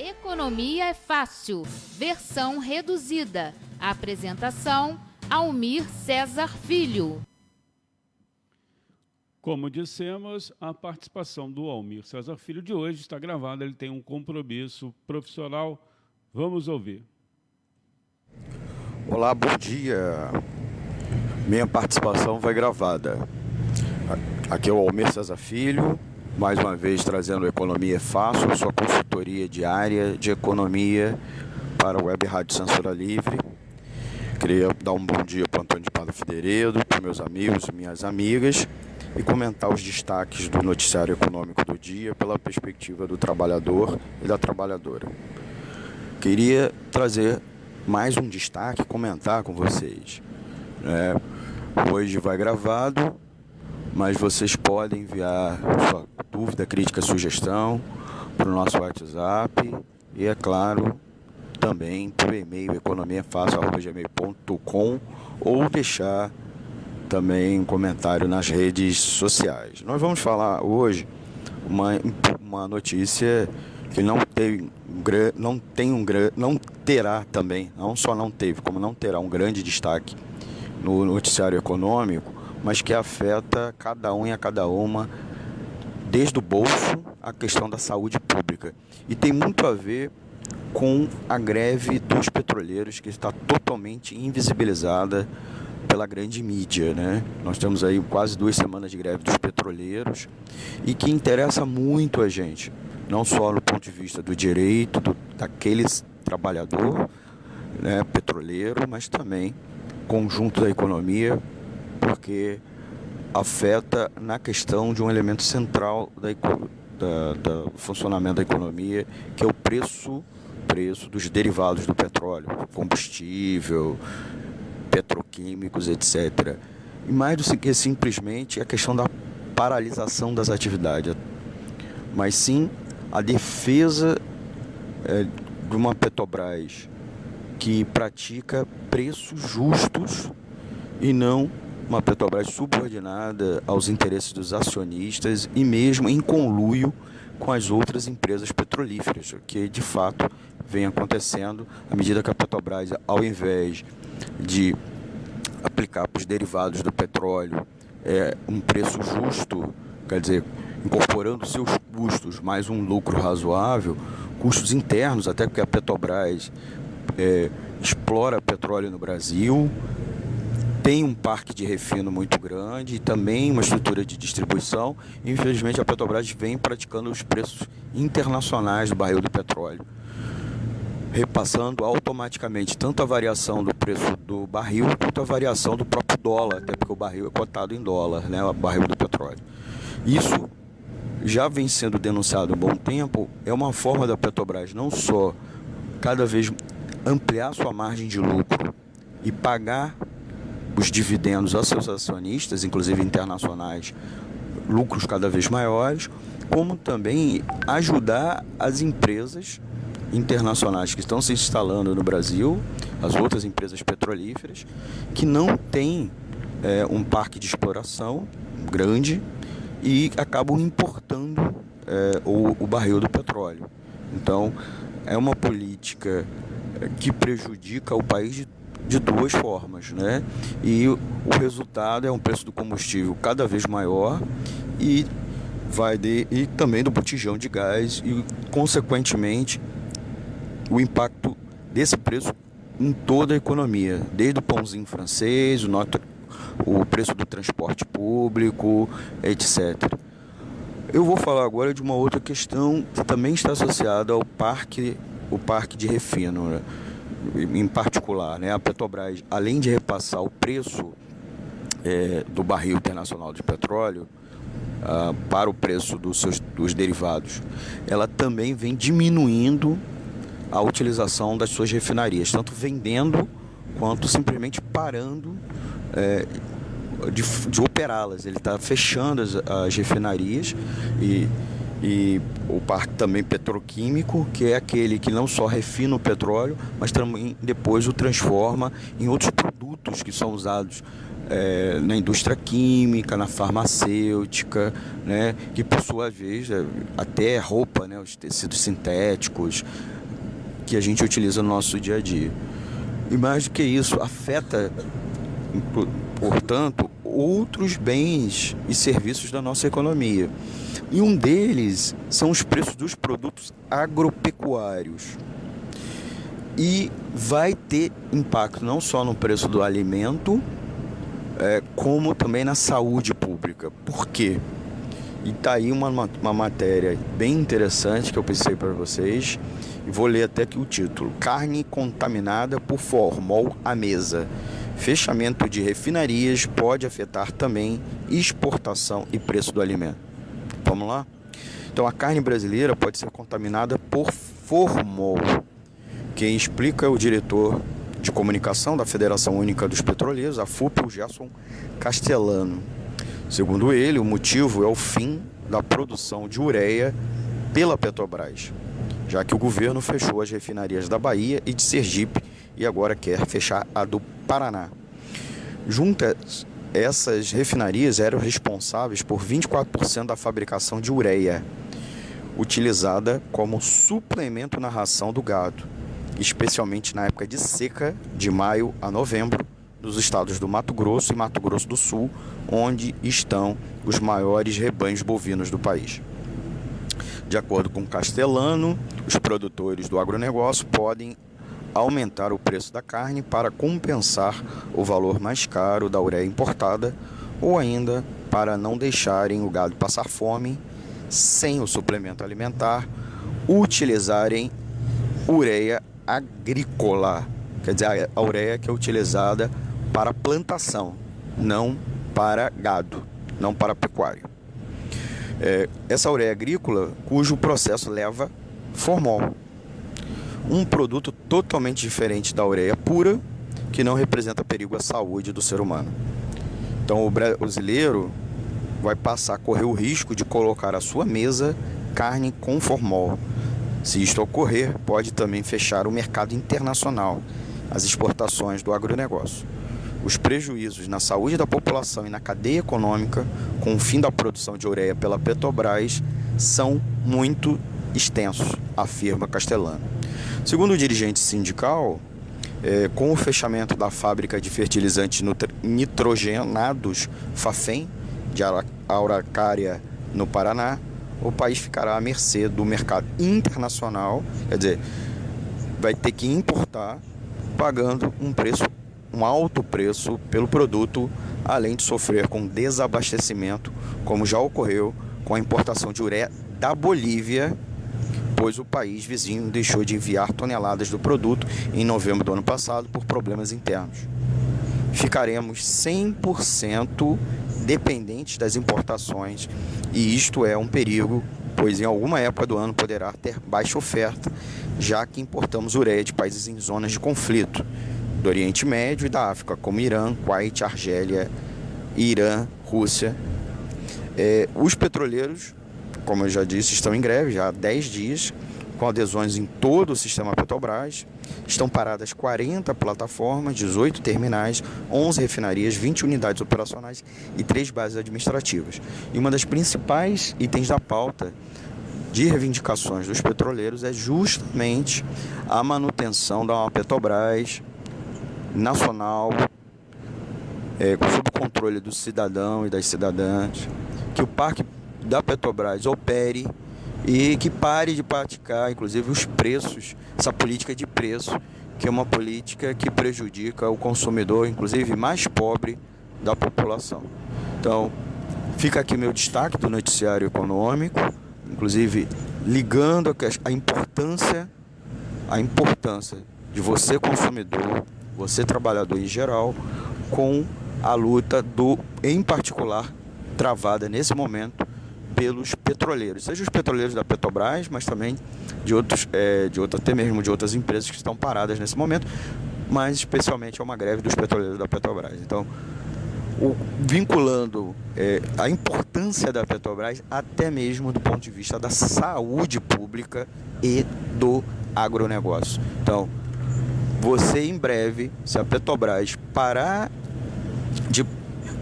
Economia é Fácil, versão reduzida. Apresentação, Almir Cesar Filho. Como dissemos, a participação do Almir Cesar Filho de hoje está gravada, ele tem um compromisso profissional. Vamos ouvir. Olá, bom dia. Minha participação vai gravada. Aqui é o Almir Cesar Filho, mais uma vez trazendo Economia é Fácil, sua consultoria diária de economia para a Web Rádio Censura Livre. Queria dar um bom dia para o Antônio de Padre Figueiredo, para meus amigos e minhas amigas, e comentar os destaques do noticiário econômico do dia pela perspectiva do trabalhador e da trabalhadora. Queria trazer mais um destaque, comentar com vocês. Hoje vai gravado, mas vocês podem enviar sua dúvida, crítica, sugestão para o nosso WhatsApp e, é claro, também por e-mail economiafácil@gmail.com ou deixar também um comentário nas redes sociais. Nós vamos falar hoje uma notícia que não terá também, não só não teve, como não terá um grande destaque no noticiário econômico, mas que afeta cada um e a cada uma, desde o bolso à questão da saúde pública. E tem muito a ver com a greve dos petroleiros, que está totalmente invisibilizada pela grande mídia, né? Nós temos aí quase 2 semanas de greve dos petroleiros e que interessa muito a gente, não só no ponto de vista do direito daquele trabalhador, né, petroleiro, mas também conjunto da economia, porque afeta na questão de um elemento central do funcionamento da economia, que é o preço dos derivados do petróleo, combustível, petroquímicos, etc. E mais do que simplesmente a questão da paralisação das atividades, mas sim a defesa de uma Petrobras que pratica preços justos e não uma Petrobras subordinada aos interesses dos acionistas e mesmo em conluio com as outras empresas petrolíferas, que de fato vem acontecendo à medida que a Petrobras, ao invés de aplicar para os derivados do petróleo um preço justo, quer dizer, incorporando seus custos mais um lucro razoável, custos internos, até porque a Petrobras explora petróleo no Brasil, tem um parque de refino muito grande e também uma estrutura de distribuição. Infelizmente, a Petrobras vem praticando os preços internacionais do barril do petróleo, repassando automaticamente tanto a variação do preço do barril quanto a variação do próprio dólar, até porque o barril é cotado em dólar, né, o barril do petróleo. Isso já vem sendo denunciado há um bom tempo, é uma forma da Petrobras não só cada vez ampliar sua margem de lucro e pagar os dividendos aos seus acionistas, inclusive internacionais, lucros cada vez maiores, como também ajudar as empresas internacionais que estão se instalando no Brasil, as outras empresas petrolíferas, que não têm um parque de exploração grande e acabam importando o barril do petróleo. Então, é uma política que prejudica o país de 2 formas, né? E o resultado é um preço do combustível cada vez maior e também do botijão de gás e, consequentemente, o impacto desse preço em toda a economia, desde o pãozinho francês, o preço do transporte público, etc. Eu vou falar agora de uma outra questão que também está associada ao parque de refino, né? Em particular, né? A Petrobras, além de repassar o preço do barril internacional de petróleo para o preço dos derivados, ela também vem diminuindo a utilização das suas refinarias, tanto vendendo quanto simplesmente parando de operá-las. Ele está fechando as refinarias e o parque também petroquímico, que é aquele que não só refina o petróleo, mas também depois o transforma em outros produtos que são usados na indústria química, na farmacêutica, né, que por sua vez até roupa, né, os tecidos sintéticos, que a gente utiliza no nosso dia a dia. E mais do que isso, afeta, portanto, outros bens e serviços da nossa economia. E um deles são os preços dos produtos agropecuários. E vai ter impacto não só no preço do alimento, como também na saúde pública. Por quê? E está aí uma matéria bem interessante que eu pensei para vocês. E vou ler até aqui o título: Carne contaminada por formol à mesa. Fechamento de refinarias pode afetar também exportação e preço do alimento. Vamos lá? Então, a carne brasileira pode ser contaminada por formol. Quem explica é o diretor de comunicação da Federação Única dos Petroleiros, a FUP, o Gerson Castellano. Segundo ele, o motivo é o fim da produção de ureia pela Petrobras, já que o governo fechou as refinarias da Bahia e de Sergipe e agora quer fechar a do Paraná. Juntas, essas refinarias eram responsáveis por 24% da fabricação de ureia, utilizada como suplemento na ração do gado, especialmente na época de seca, de maio a novembro, nos estados do Mato Grosso e Mato Grosso do Sul, onde estão os maiores rebanhos bovinos do país. De acordo com Castellano, os produtores do agronegócio podem aumentar o preço da carne para compensar o valor mais caro da ureia importada ou ainda para não deixarem o gado passar fome sem o suplemento alimentar, utilizarem ureia agrícola, quer dizer, a ureia que é utilizada para plantação, não para gado, não para pecuária. Essa ureia agrícola, cujo processo leva formol, um produto totalmente diferente da ureia pura, que não representa perigo à saúde do ser humano. Então, o brasileiro vai passar a correr o risco de colocar à sua mesa carne com formol. Se isto ocorrer, pode também fechar o mercado internacional, as exportações do agronegócio. Os prejuízos na saúde da população e na cadeia econômica com o fim da produção de ureia pela Petrobras são muito extensos, afirma Castellano. Segundo o dirigente sindical, com o fechamento da fábrica de fertilizantes nitrogenados Fafem, de Araucária, no Paraná, o país ficará à mercê do mercado internacional, quer dizer, vai ter que importar pagando um alto preço pelo produto, além de sofrer com desabastecimento, como já ocorreu com a importação de ureia da Bolívia, pois o país vizinho deixou de enviar toneladas do produto em novembro do ano passado por problemas internos. Ficaremos 100% dependentes das importações e isto é um perigo, pois em alguma época do ano poderá ter baixa oferta, já que importamos ureia de países em zonas de conflito, do Oriente Médio e da África, como Irã, Kuwait, Argélia, Irã, Rússia. Os petroleiros, como eu já disse, estão em greve já há 10 dias, com adesões em todo o sistema Petrobras. Estão paradas 40 plataformas, 18 terminais, 11 refinarias, 20 unidades operacionais e 3 bases administrativas. E uma das principais itens da pauta de reivindicações dos petroleiros é justamente a manutenção da Petrobras nacional, sob o controle do cidadão e das cidadãs, que o parque da Petrobras opere e que pare de praticar, inclusive, os preços, essa política de preço, que é uma política que prejudica o consumidor, inclusive mais pobre da população. Então, fica aqui meu destaque do noticiário econômico, inclusive ligando a importância de você consumidor, você trabalhador em geral, com a luta em particular, travada nesse momento pelos petroleiros, seja os petroleiros da Petrobras, mas também até mesmo de outras empresas que estão paradas nesse momento, mas especialmente é uma greve dos petroleiros da Petrobras. Então, vinculando a importância da Petrobras até mesmo do ponto de vista da saúde pública e do agronegócio. Então, você em breve, se a Petrobras parar de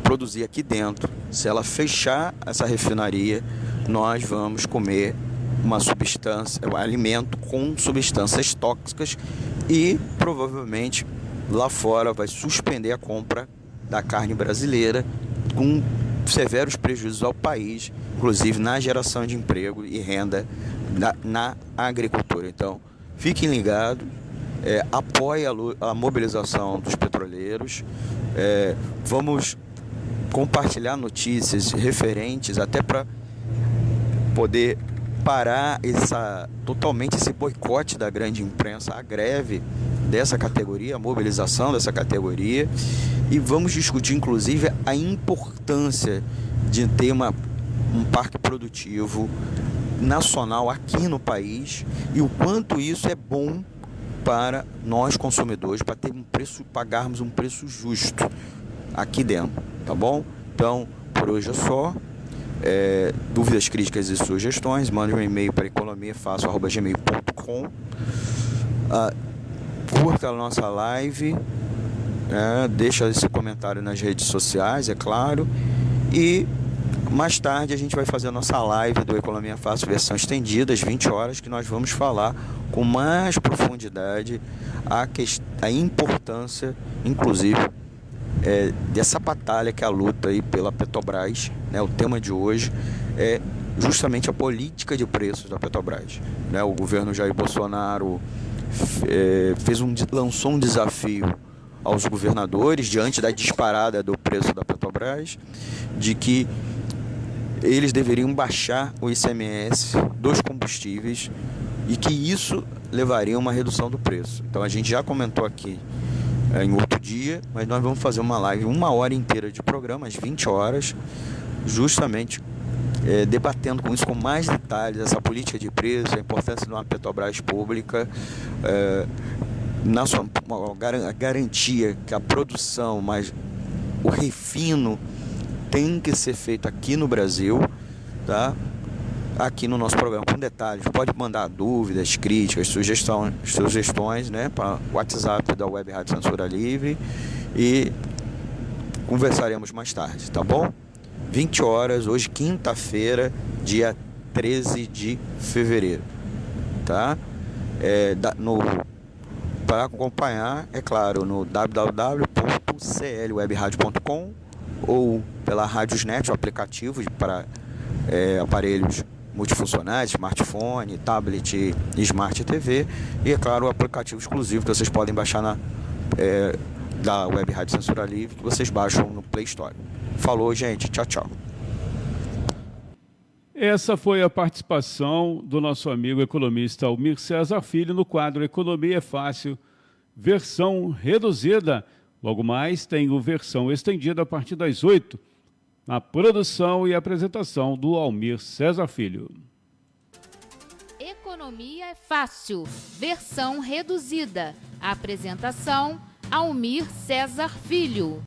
produzir aqui dentro, se ela fechar essa refinaria, nós vamos comer uma substância, um alimento com substâncias tóxicas e provavelmente lá fora vai suspender a compra da carne brasileira com severos prejuízos ao país, inclusive na geração de emprego e renda na agricultura. Então, fiquem ligados, apoie a mobilização dos petroleiros, vamos compartilhar notícias referentes até para poder parar totalmente esse boicote da grande imprensa, a greve dessa categoria, a mobilização dessa categoria, e vamos discutir inclusive a importância de ter um parque produtivo nacional aqui no país e o quanto isso é bom para nós consumidores, para ter pagarmos um preço justo aqui dentro, tá bom? Então, por hoje é só. Dúvidas, críticas e sugestões, mande um e-mail para economiafácil@gmail.com. Curta a nossa live, deixa esse comentário nas redes sociais, é claro, e mais tarde a gente vai fazer a nossa live do Economia Fácil versão estendida, às 20 horas, que nós vamos falar com mais profundidade a importância, inclusive, dessa batalha que é a luta aí pela Petrobras, né? O tema de hoje é justamente a política de preços da Petrobras, né? O governo Jair Bolsonaro lançou um desafio aos governadores diante da disparada do preço da Petrobras, de que eles deveriam baixar o ICMS dos combustíveis e que isso levaria a uma redução do preço. Então a gente já comentou aqui em outro dia, mas nós vamos fazer uma live, 1 hora inteira de programa, às 20 horas, justamente debatendo com isso com mais detalhes, essa política de preço, a importância de uma Petrobras pública, a garantia que a produção, mas o refino tem que ser feito aqui no Brasil, tá? Aqui no nosso programa com detalhes. Pode mandar dúvidas, críticas, sugestões, né, para o WhatsApp da Web Rádio Censura Livre, e conversaremos mais tarde, tá bom? 20 horas, hoje quinta-feira, dia 13 de fevereiro, tá? Para acompanhar, é claro, no www.clwebradio.com ou pela Radiosnet, o aplicativo para aparelhos multifuncionais, smartphone, tablet e Smart TV, e é claro o aplicativo exclusivo que vocês podem baixar da Web Rádio Censura Livre, que vocês baixam no Play Store. Falou, gente, tchau, tchau. Essa foi a participação do nosso amigo economista Almir Cesar Filho no quadro Economia é Fácil, versão reduzida. Logo mais tem o versão estendida a partir das 8, na produção e apresentação do Almir Cesar Filho. Economia é Fácil, versão reduzida. Apresentação, Almir Cesar Filho.